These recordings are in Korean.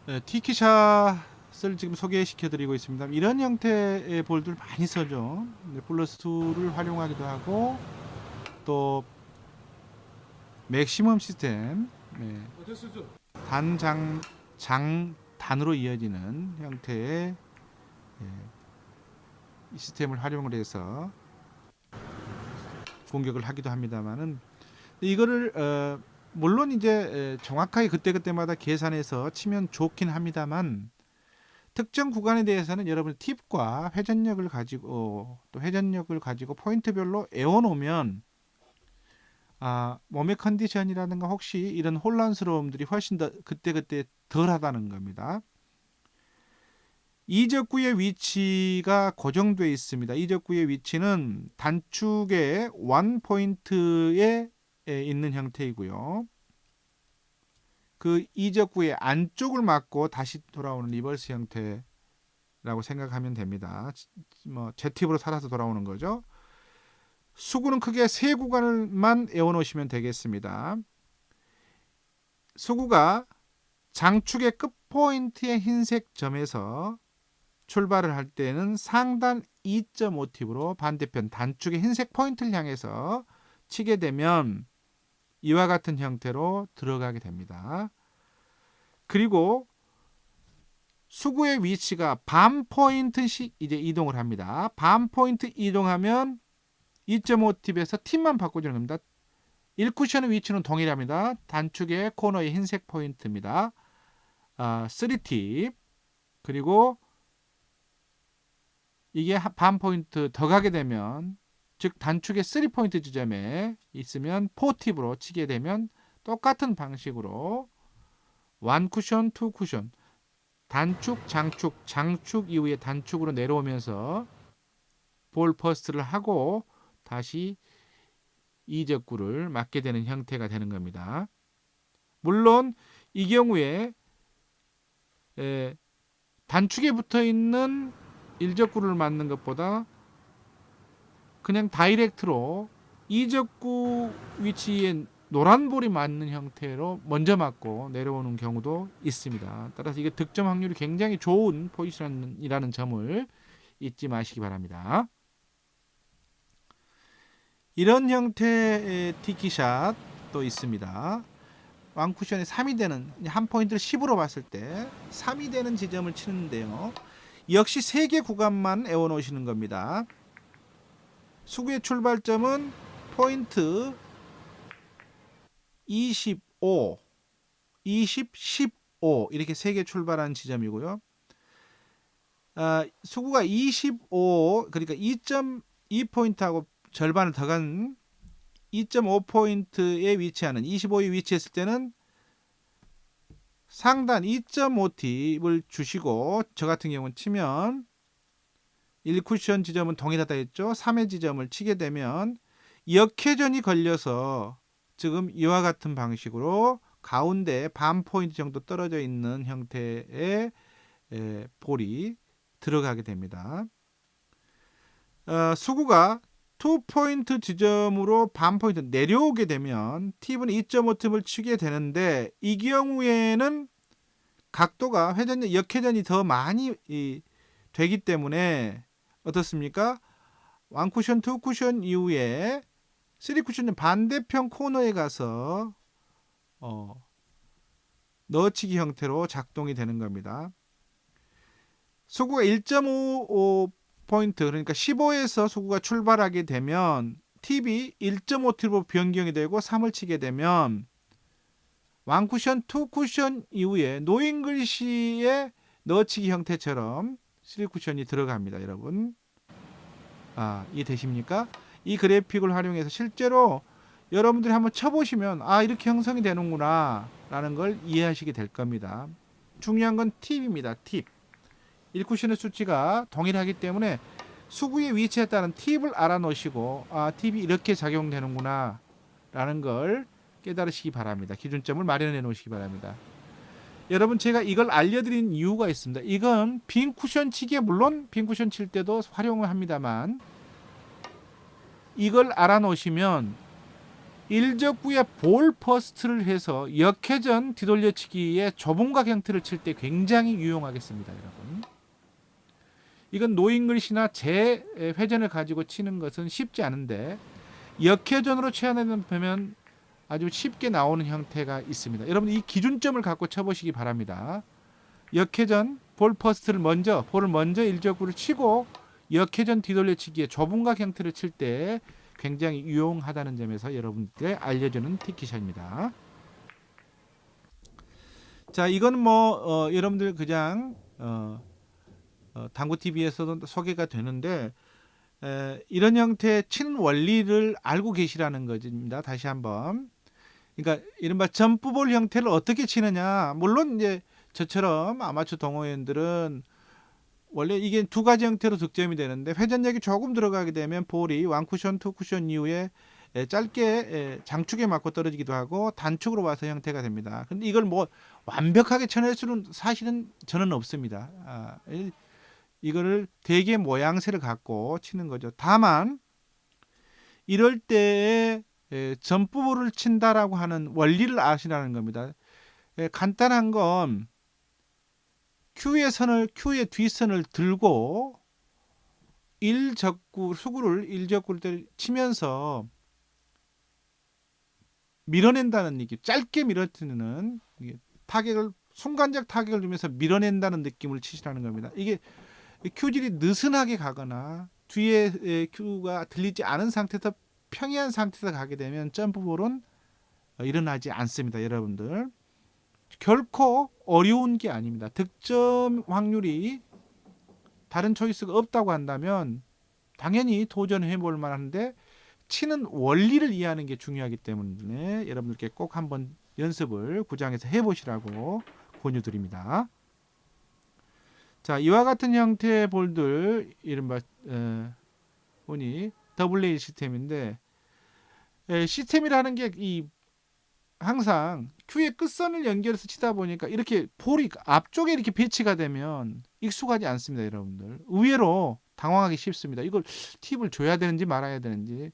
네, 티키샷을 지금 소개시켜 드리고 있습니다. 이런 형태의 볼들 많이 써죠. 네, 플러스 2를 활용하기도 하고 또 맥시멈 시스템, 네, 단장 장단으로 이어지는 형태의 이 시스템을 활용을 해서 공격을 하기도 합니다만은 이거를 물론 이제 정확하게 그때그때마다 계산해서 치면 좋긴 합니다만 특정 구간에 대해서는 여러분 팁과 회전력을 가지고 또 회전력을 가지고 포인트별로 에워놓으면 몸의 컨디션이라든가 혹시 이런 혼란스러움들이 훨씬 더 그때그때 덜하다는 겁니다. 이적구의 위치가 고정되어 있습니다. 이적구의 위치는 단축의 원 포인트에 있는 형태이고요. 그 이적구의 안쪽을 맞고 다시 돌아오는 리버스 형태라고 생각하면 됩니다. 뭐 Z팁으로 살아서 돌아오는 거죠. 수구는 크게 세 구간을만 에워놓으시면 되겠습니다. 수구가 장축의 끝포인트의 흰색 점에서 출발을 할 때는 상단 2.5팁으로 반대편 단축의 흰색 포인트를 향해서 치게 되면 이와 같은 형태로 들어가게 됩니다. 그리고 수구의 위치가 반 포인트씩 이제 이동을 합니다. 반 포인트 이동하면 2.5팁에서 팁만 바꿔주는 겁니다. 1쿠션의 위치는 동일합니다. 단축의 코너의 흰색 포인트입니다. 3팁 그리고 이게 반 포인트 더 가게 되면 즉 단축의 3포인트 지점에 있으면 4팁으로 치게 되면 똑같은 방식으로 1쿠션, 2쿠션 단축, 장축 이후에 단축으로 내려오면서 볼 퍼스트를 하고 다시 이적구를 맞게 되는 형태가 되는 겁니다. 물론 이 경우에 단축에 붙어 있는 일적구를 맞는 것보다 그냥 다이렉트로 이적구 위치에 노란 볼이 맞는 형태로 먼저 맞고 내려오는 경우도 있습니다. 따라서 이게 득점 확률이 굉장히 좋은 포지션이라는 점을 잊지 마시기 바랍니다. 이런 형태의 티키샷도 있습니다. 왕쿠션에 3이 되는 한 포인트를 10으로 봤을 때 3이 되는 지점을 치는데요. 역시 3개 구간만 에워놓으시는 겁니다. 수구의 출발점은 포인트 25, 20, 15 이렇게 3개 출발한 지점이고요. 수구가 25 그러니까 2.2포인트하고 절반을 더 간 2.5포인트에 위치하는 25에 위치했을 때는 상단 2.5팁을 주시고 저 같은 경우는 치면 1쿠션 지점은 동일하다 했죠. 3의 지점을 치게 되면 역회전이 걸려서 지금 이와 같은 방식으로 가운데 반 포인트 정도 떨어져 있는 형태의 볼이 들어가게 됩니다. 수구가 2포인트 지점으로 반 포인트 내려오게 되면 팁은 2.5팁을 치게 되는데 이 경우에는 각도가 회전력 역회전이 더 많이 되기 때문에 어떻습니까? 1쿠션, 2쿠션 이후에 3쿠션은 반대편 코너에 가서 넣어치기 형태로 작동이 되는 겁니다. 수구가 1.5 포인트 그러니까 15에서 수구가 출발하게 되면 팁이 1.5팁으로 변경이 되고 3을 치게 되면 1쿠션, 2쿠션 이후에 노잉글시의 넣어치기 형태처럼 3쿠션이 들어갑니다. 여러분 이해되십니까? 이 그래픽을 활용해서 실제로 여러분들이 한번 쳐보시면 이렇게 형성이 되는구나 라는 걸 이해하시게 될 겁니다. 중요한 건 팁입니다. 팁. 1쿠션의 수치가 동일하기 때문에 수구의 위치에 따른 팁을 알아놓으시고 팁이 이렇게 작용되는구나 라는 걸 깨달으시기 바랍니다. 기준점을 마련해 놓으시기 바랍니다. 여러분 제가 이걸 알려드린 이유가 있습니다. 이건 빈 쿠션 치기에 물론 빈 쿠션 칠 때도 활용을 합니다만 이걸 알아놓으시면 일적구에 볼 퍼스트를 해서 역회전 뒤돌려치기의 좁은각 형태를 칠 때 굉장히 유용하겠습니다, 여러분. 이건 노잉글리시나 재회전을 가지고 치는 것은 쉽지 않은데 역회전으로 쳐야 되면 아주 쉽게 나오는 형태가 있습니다. 여러분 이 기준점을 갖고 쳐보시기 바랍니다. 역회전 볼 퍼스트를 볼을 먼저 일적구를 치고 역회전 뒤돌려치기의 좁은각 형태를 칠 때 굉장히 유용하다는 점에서 여러분께 알려주는 티키샷입니다. 자, 이건 여러분들 그냥 당구 TV에서도 소개가 되는데 이런 형태의 치는 원리를 알고 계시라는 것입니다. 다시 한번. 그러니까 이른바 점프볼 형태를 어떻게 치느냐. 물론 이제 저처럼 아마추어 동호인들은 원래 이게 두 가지 형태로 득점이 되는데 회전력이 조금 들어가게 되면 볼이 원쿠션, 투쿠션 이후에 짧게 장축에 맞고 떨어지기도 하고 단축으로 와서 형태가 됩니다. 근데 이걸 완벽하게 쳐낼 수는 사실은 저는 없습니다. 이거를 대개 모양새를 갖고 치는 거죠. 다만 이럴 때에 점프볼을 친다라고 하는 원리를 아시라는 겁니다. 간단한 건 Q의 뒷선을 들고 수구를 일적구를 치면서 밀어낸다는 느낌, 짧게 밀어치는 타격을 순간적 타격을 주면서 밀어낸다는 느낌을 치시라는 겁니다. 이게 Q질이 느슨하게 가거나 뒤에 Q가 들리지 않은 상태에서 평이한 상태에서 가게 되면 점프볼은 일어나지 않습니다, 여러분들. 결코 어려운 게 아닙니다. 득점 확률이 다른 초이스가 없다고 한다면 당연히 도전해 볼 만한데 치는 원리를 이해하는 게 중요하기 때문에 여러분들께 꼭 한번 연습을 구장에서 해보시라고 권유드립니다. 자, 이와 같은 형태의 볼들 이른바 보니 AA 시스템인데 시스템이라는 게 항상 큐의 끝선을 연결해서 치다 보니까 이렇게 볼이 앞쪽에 이렇게 배치가 되면 익숙하지 않습니다, 여러분들. 의외로 당황하기 쉽습니다. 이걸 팁을 줘야 되는지 말아야 되는지.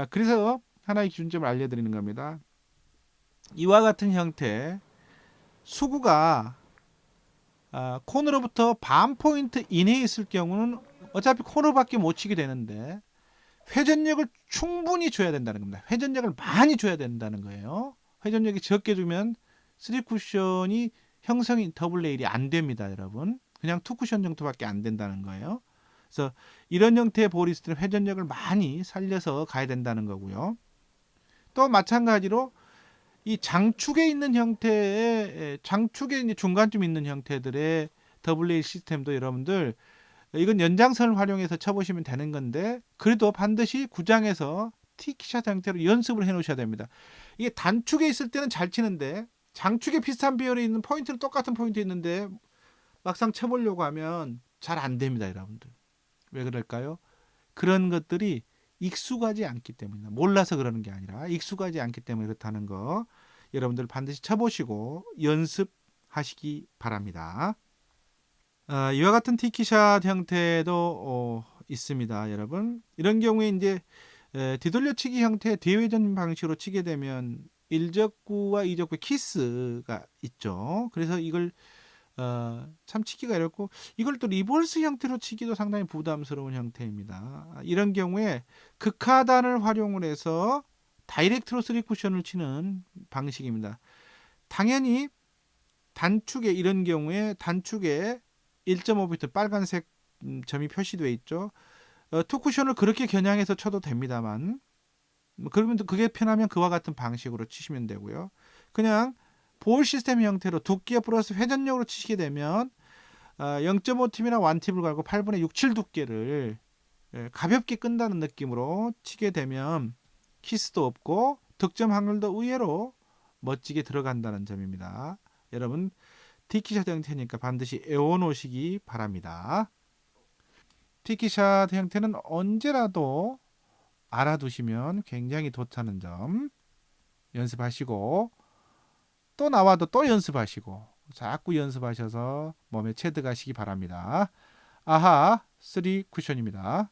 그래서 하나의 기준점을 알려드리는 겁니다. 이와 같은 형태 수구가 코너로부터 반 포인트 이내에 있을 경우는 어차피 코너밖에 못 치게 되는데 회전력을 충분히 줘야 된다는 겁니다. 회전력을 많이 줘야 된다는 거예요. 회전력이 적게 주면 3쿠션이 형성이 AA 안 됩니다, 여러분. 그냥 2쿠션 정도밖에 안 된다는 거예요. 그래서 이런 형태의 볼이 있을 때는 회전력을 많이 살려서 가야 된다는 거고요. 또 마찬가지로 이 장축에 있는 형태의 장축에 이제 중간쯤 있는 형태들의 AA 시스템도 여러분들 이건 연장선을 활용해서 쳐보시면 되는 건데 그래도 반드시 구장에서 티키샷 형태로 연습을 해 놓으셔야 됩니다. 이게 단축에 있을 때는 잘 치는데 장축에 비슷한 비율에 있는 포인트는 똑같은 포인트에 있는데 막상 쳐보려고 하면 잘 안 됩니다, 여러분들. 왜 그럴까요? 그런 것들이 익숙하지 않기 때문입니다. 몰라서 그러는 게 아니라 익숙하지 않기 때문에 그렇다는 거 여러분들 반드시 쳐보시고 연습하시기 바랍니다. 이와 같은 티키샷 형태도 있습니다, 여러분. 이런 경우에 이제 뒤돌려치기 형태의 대회전 방식으로 치게 되면 1적구와 2적구의 키스가 있죠. 그래서 이걸 참 치기가 어렵고 이걸 또 리버스 형태로 치기도 상당히 부담스러운 형태입니다. 이런 경우에 극하단을 활용을 해서 다이렉트로 3쿠션을 치는 방식입니다. 당연히 단축에 이런 경우에 단축에 1.5m 빨간색 점이 표시되어 있죠. 투쿠션을 그렇게 겨냥해서 쳐도 됩니다만 그러면 그게 편하면 그와 같은 방식으로 치시면 되고요. 그냥 볼 시스템 형태로 두께 플러스 회전력으로 치시게 되면 0.5팁이나 1팁을 갈고 8분의 6, 7 두께를 가볍게 끈다는 느낌으로 치게 되면 키스도 없고 득점 확률도 의외로 멋지게 들어간다는 점입니다. 여러분 티키샷 형태니까 반드시 외워놓으시기 바랍니다. 티키샷 형태는 언제라도 알아두시면 굉장히 좋다는 점 연습하시고 또 나와도 또 연습하시고 자꾸 연습하셔서 몸에 체득하시기 바랍니다. 아하 3쿠션입니다.